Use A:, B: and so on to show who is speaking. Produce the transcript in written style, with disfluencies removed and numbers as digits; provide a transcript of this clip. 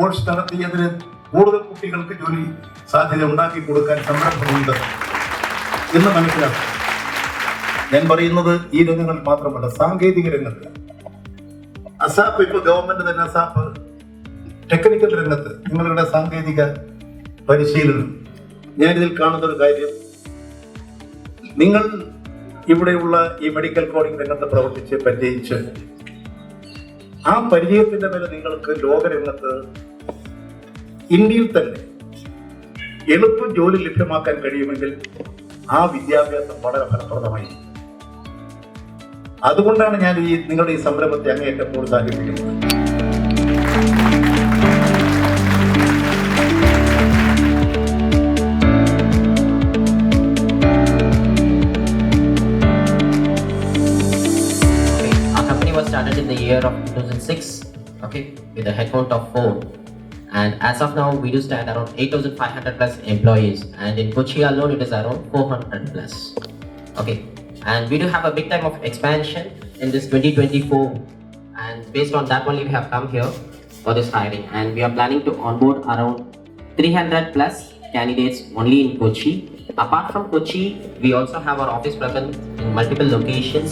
A: Course നടത്തിയതിന് കൂടുതൽ കുട്ടികൾക്ക് ജോലി സാധ്യത ഉണ്ടാക്കി കൊടുക്കാൻ സംരംഭമുണ്ട് എന്ന് മനസ്സിലാക്കും. ഞാൻ പറയുന്നത് ഈ രംഗങ്ങളിൽ മാത്രമല്ല, സാങ്കേതിക രംഗത്ത് അസാപ്പ്, ഇപ്പോൾ ഗവൺമെന്റ് തന്നെ അസാപ്പ് ടെക്നിക്കൽ രംഗത്ത് നിങ്ങളുടെ സാങ്കേതിക പരിശീലനം. ഞാനിതിൽ കാണുന്ന ഒരു കാര്യം, നിങ്ങൾ ഇവിടെയുള്ള ഈ മെഡിക്കൽ കോഡിംഗ് രംഗത്ത് പ്രവർത്തിച്ച് പരിചയിച്ച് ആ പരിചയത്തിന്റെ മേലെ നിങ്ങൾക്ക് ലോകരംഗത്ത് ഇന്ത്യയിൽ തന്നെ എളുപ്പം ജോലി ലഭ്യമാക്കാൻ കഴിയുമെങ്കിൽ ആ വിദ്യാഭ്യാസം വളരെ ഫലപ്രദമായി. അതുകൊണ്ടാണ് ഞാൻ നിങ്ങളുടെ ഈ സംരംഭത്തെ അങ്ങേയറ്റം പ്രോത്സാഹിപ്പിക്കുന്നത്.
B: Started in the year of 2006, okay, with a headcount of 4, and as of now we do stand around 8,500 plus employees, and in Kochi alone it is around 400 plus, okay, and we do have a big time of expansion in this 2024, and based on that only we have come here for this hiring, and we are planning to onboard around 300 plus candidates only in Kochi. Apart from Kochi, we also have our office presence in multiple locations.